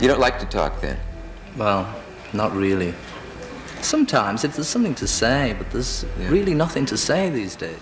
You don't like to talk then? Well, not really. Sometimes if there's something to say, but there's really nothing to say these days.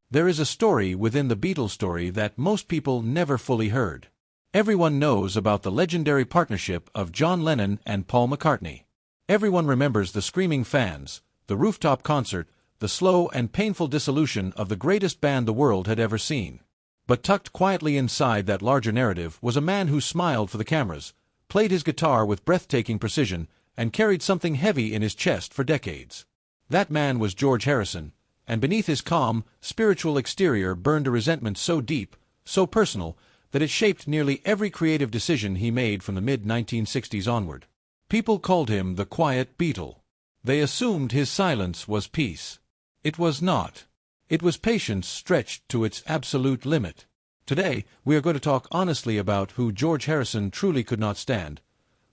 There is a story within the Beatles story that most people never fully heard. Everyone knows about the legendary partnership of John Lennon and Paul McCartney. Everyone remembers the screaming fans, the rooftop concert, the slow and painful dissolution of the greatest band the world had ever seen. But tucked quietly inside that larger narrative was a man who smiled for the cameras, played his guitar with breathtaking precision, and carried something heavy in his chest for decades. That man was George Harrison, and beneath his calm, spiritual exterior burned a resentment so deep, so personal, that it shaped nearly every creative decision he made from the mid-1960s onward. People called him the Quiet Beatle. They assumed his silence was peace. It was not. It was patience stretched to its absolute limit. Today, we are going to talk honestly about who George Harrison truly could not stand.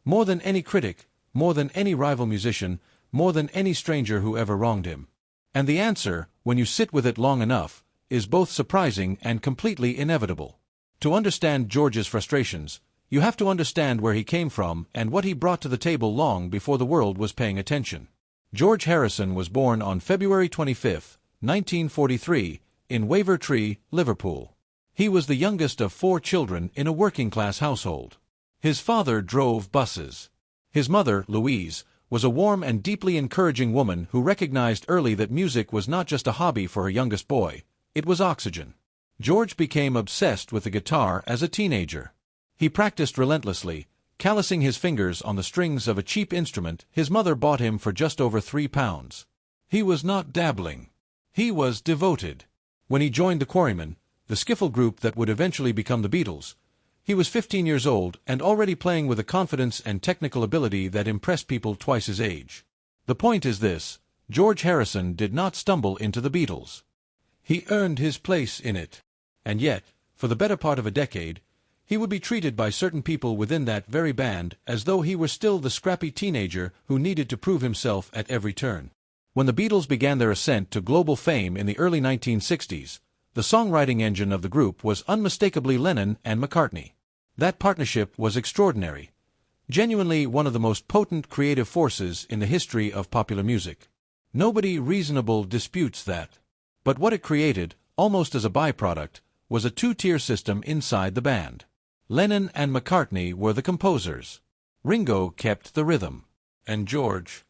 More than any critic, more than any rival musician, more than any stranger who ever wronged him. And the answer, when you sit with it long enough, is both surprising and completely inevitable. To understand George's frustrations, you have to understand where he came from and what he brought to the table long before the world was paying attention. George Harrison was born on February 25, 1943, in Wavertree, Liverpool. He was the youngest of 4 children in a working-class household. His father drove buses. His mother, Louise, was a warm and deeply encouraging woman who recognized early that music was not just a hobby for her youngest boy, it was oxygen. George became obsessed with the guitar as a teenager. He practiced relentlessly, callousing his fingers on the strings of a cheap instrument his mother bought him for just over £3. He was not dabbling. He was devoted. When he joined the Quarrymen, the skiffle group that would eventually become the Beatles, he was 15 years old and already playing with a confidence and technical ability that impressed people twice his age. The point is this: George Harrison did not stumble into the Beatles. He earned his place in it. And yet, for the better part of a decade, he would be treated by certain people within that very band as though he were still the scrappy teenager who needed to prove himself at every turn. When the Beatles began their ascent to global fame in the early 1960s, the songwriting engine of the group was unmistakably Lennon and McCartney. That partnership was extraordinary, genuinely one of the most potent creative forces in the history of popular music. Nobody reasonable disputes that. But what it created, almost as a byproduct, was a 2-tier system inside the band. Lennon and McCartney were the composers. Ringo kept the rhythm. And George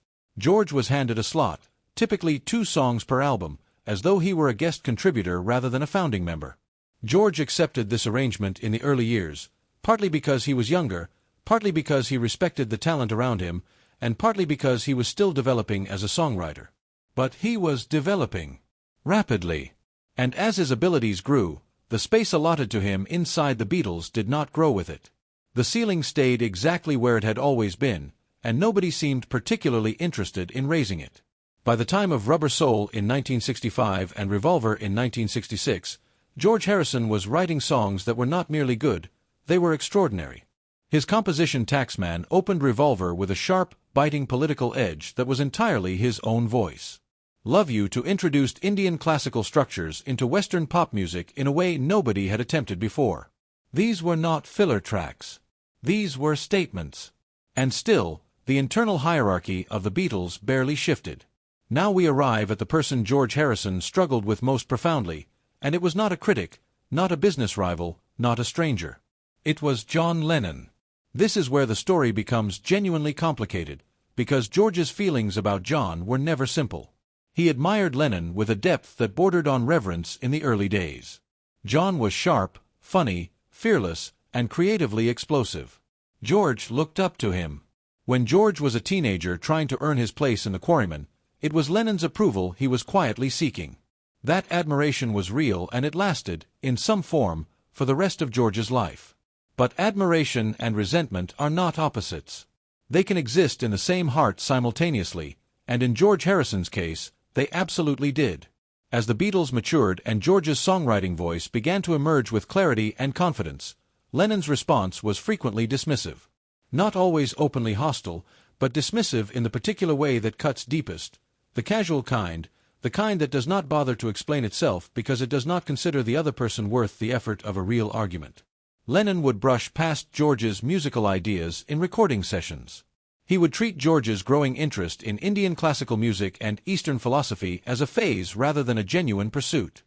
was handed a slot, typically 2 songs per album, as though he were a guest contributor rather than a founding member. George accepted this arrangement in the early years, partly because he was younger, partly because he respected the talent around him, and partly because he was still developing as a songwriter. But he was developing rapidly. And as his abilities grew, the space allotted to him inside the Beatles did not grow with it. The ceiling stayed exactly where it had always been, and nobody seemed particularly interested in raising it. By the time of Rubber Soul in 1965 and Revolver in 1966, George Harrison was writing songs that were not merely good, they were extraordinary. His composition Taxman opened Revolver with a sharp, biting political edge that was entirely his own voice. Love You To introduced Indian classical structures into Western pop music in a way nobody had attempted before. These were not filler tracks. These were statements. And still, the internal hierarchy of the Beatles barely shifted. Now we arrive at the person George Harrison struggled with most profoundly, and it was not a critic, not a business rival, not a stranger. It was John Lennon. This is where the story becomes genuinely complicated, because George's feelings about John were never simple. He admired Lennon with a depth that bordered on reverence in the early days. John was sharp, funny, fearless, and creatively explosive. George looked up to him. When George was a teenager trying to earn his place in the Quarrymen, it was Lennon's approval he was quietly seeking. That admiration was real and it lasted, in some form, for the rest of George's life. But admiration and resentment are not opposites. They can exist in the same heart simultaneously, and in George Harrison's case, they absolutely did. As the Beatles matured and George's songwriting voice began to emerge with clarity and confidence, Lennon's response was frequently dismissive. Not always openly hostile, but dismissive in the particular way that cuts deepest, the casual kind, the kind that does not bother to explain itself because it does not consider the other person worth the effort of a real argument. Lennon would brush past George's musical ideas in recording sessions. He would treat George's growing interest in Indian classical music and Eastern philosophy as a phase rather than a genuine pursuit.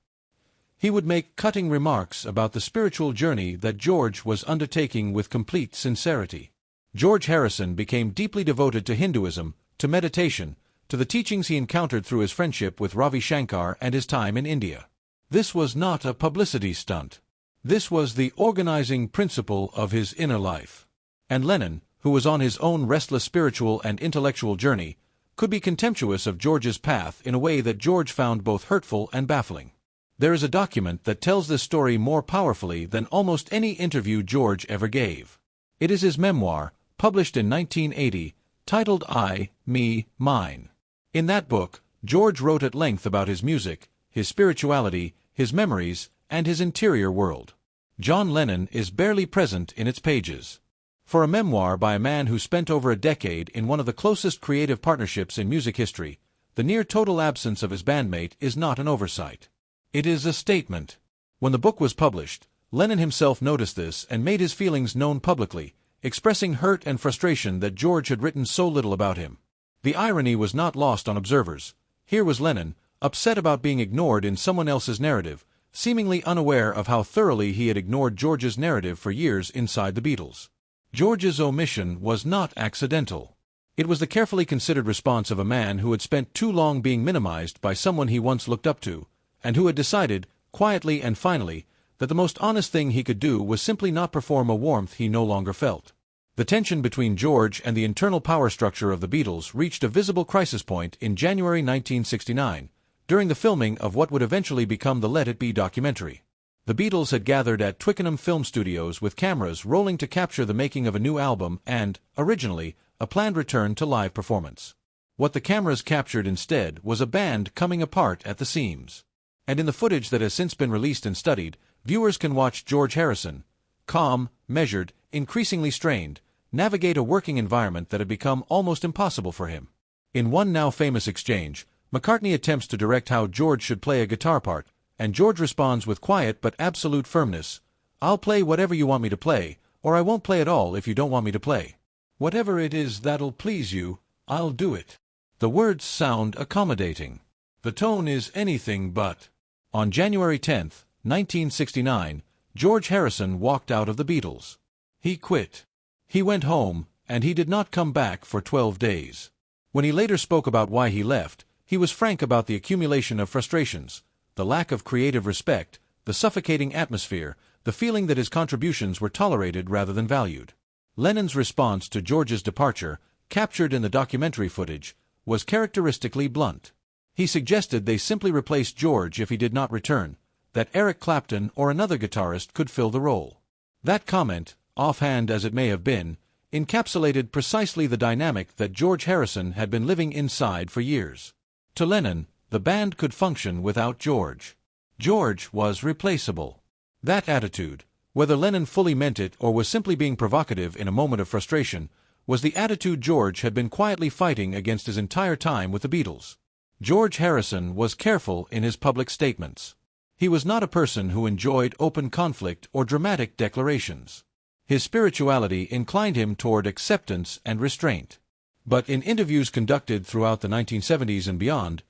He would make cutting remarks about the spiritual journey that George was undertaking with complete sincerity. George Harrison became deeply devoted to Hinduism, to meditation, to the teachings he encountered through his friendship with Ravi Shankar and his time in India. This was not a publicity stunt. This was the organizing principle of his inner life. And Lennon, who was on his own restless spiritual and intellectual journey, could be contemptuous of George's path in a way that George found both hurtful and baffling. There is a document that tells this story more powerfully than almost any interview George ever gave. It is his memoir, published in 1980, titled I, Me, Mine. In that book, George wrote at length about his music, his spirituality, his memories, and his interior world. John Lennon is barely present in its pages. For a memoir by a man who spent over a decade in one of the closest creative partnerships in music history, the near-total absence of his bandmate is not an oversight. It is a statement. When the book was published, Lennon himself noticed this and made his feelings known publicly, expressing hurt and frustration that George had written so little about him. The irony was not lost on observers. Here was Lennon, upset about being ignored in someone else's narrative, seemingly unaware of how thoroughly he had ignored George's narrative for years inside the Beatles. George's omission was not accidental. It was the carefully considered response of a man who had spent too long being minimized by someone he once looked up to, and who had decided, quietly and finally, that the most honest thing he could do was simply not perform a warmth he no longer felt. The tension between George and the internal power structure of the Beatles reached a visible crisis point in January 1969, during the filming of what would eventually become the Let It Be documentary. The Beatles had gathered at Twickenham Film Studios with cameras rolling to capture the making of a new album and, originally, a planned return to live performance. What the cameras captured instead was a band coming apart at the seams. And in the footage that has since been released and studied, viewers can watch George Harrison, calm, measured, increasingly strained, navigate a working environment that had become almost impossible for him. In one now famous exchange, McCartney attempts to direct how George should play a guitar part, and George responds with quiet but absolute firmness, "I'll play whatever you want me to play, or I won't play at all if you don't want me to play. Whatever it is that'll please you, I'll do it." The words sound accommodating. The tone is anything but. On January 10, 1969, George Harrison walked out of the Beatles. He quit. He went home, and he did not come back for 12 days. When he later spoke about why he left, he was frank about the accumulation of frustrations, the lack of creative respect, the suffocating atmosphere, the feeling that his contributions were tolerated rather than valued. Lennon's response to George's departure, captured in the documentary footage, was characteristically blunt. He suggested they simply replace George if he did not return, that Eric Clapton or another guitarist could fill the role. That comment, offhand as it may have been, encapsulated precisely the dynamic that George Harrison had been living inside for years. To Lennon, the band could function without George. George was replaceable. That attitude, whether Lennon fully meant it or was simply being provocative in a moment of frustration, was the attitude George had been quietly fighting against his entire time with the Beatles. George Harrison was careful in his public statements. He was not a person who enjoyed open conflict or dramatic declarations. His spirituality inclined him toward acceptance and restraint. But in interviews conducted throughout the 1970s and beyond,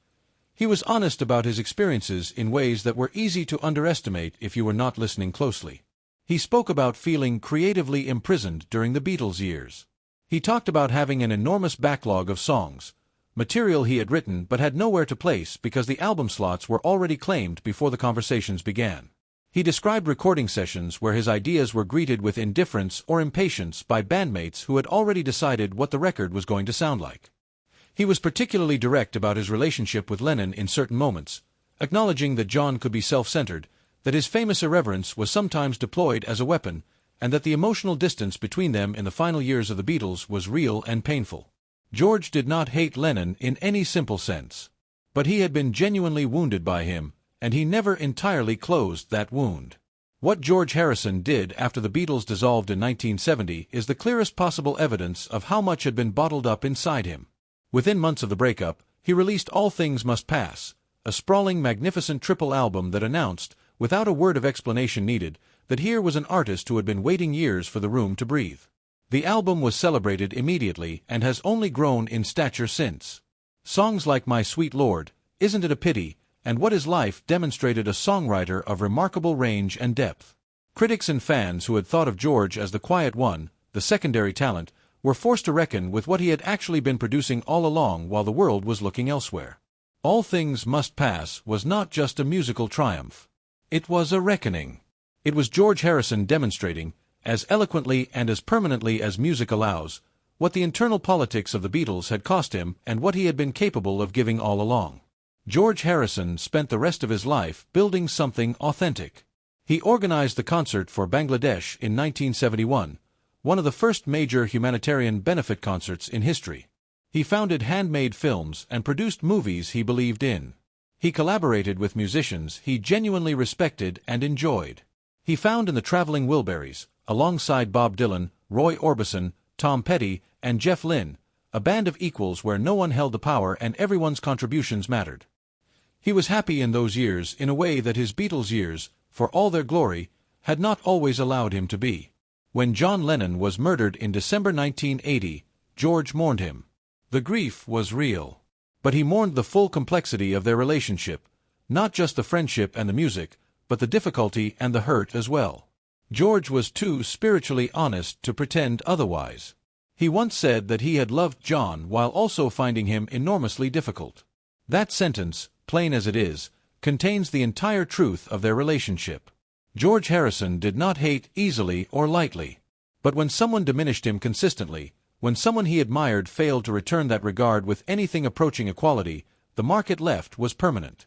he was honest about his experiences in ways that were easy to underestimate if you were not listening closely. He spoke about feeling creatively imprisoned during the Beatles' years. He talked about having an enormous backlog of songs, material he had written but had nowhere to place because the album slots were already claimed before the conversations began. He described recording sessions where his ideas were greeted with indifference or impatience by bandmates who had already decided what the record was going to sound like. He was particularly direct about his relationship with Lennon in certain moments, acknowledging that John could be self-centered, that his famous irreverence was sometimes deployed as a weapon, and that the emotional distance between them in the final years of the Beatles was real and painful. George did not hate Lennon in any simple sense. But he had been genuinely wounded by him, and he never entirely closed that wound. What George Harrison did after the Beatles dissolved in 1970 is the clearest possible evidence of how much had been bottled up inside him. Within months of the breakup, he released All Things Must Pass, a sprawling, magnificent triple album that announced, without a word of explanation needed, that here was an artist who had been waiting years for the room to breathe. The album was celebrated immediately and has only grown in stature since. Songs like My Sweet Lord, Isn't It a Pity, and What Is Life demonstrated a songwriter of remarkable range and depth. Critics and fans who had thought of George as the quiet one, the secondary talent, were forced to reckon with what he had actually been producing all along while the world was looking elsewhere. All Things Must Pass was not just a musical triumph. It was a reckoning. It was George Harrison demonstrating, as eloquently and as permanently as music allows, what the internal politics of the Beatles had cost him and what he had been capable of giving all along. George Harrison spent the rest of his life building something authentic. He organized the concert for Bangladesh in 1971, one of the first major humanitarian benefit concerts in history. He founded Handmade Films and produced movies he believed in. He collaborated with musicians he genuinely respected and enjoyed. He found in the Traveling Wilburys, alongside Bob Dylan, Roy Orbison, Tom Petty, and Jeff Lynne, a band of equals where no one held the power and everyone's contributions mattered. He was happy in those years in a way that his Beatles years, for all their glory, had not always allowed him to be. When John Lennon was murdered in December 1980, George mourned him. The grief was real. But he mourned the full complexity of their relationship, not just the friendship and the music, but the difficulty and the hurt as well. George was too spiritually honest to pretend otherwise. He once said that he had loved John while also finding him enormously difficult. That sentence, plain as it is, contains the entire truth of their relationship. George Harrison did not hate easily or lightly. But when someone diminished him consistently, when someone he admired failed to return that regard with anything approaching equality, the mark it left was permanent.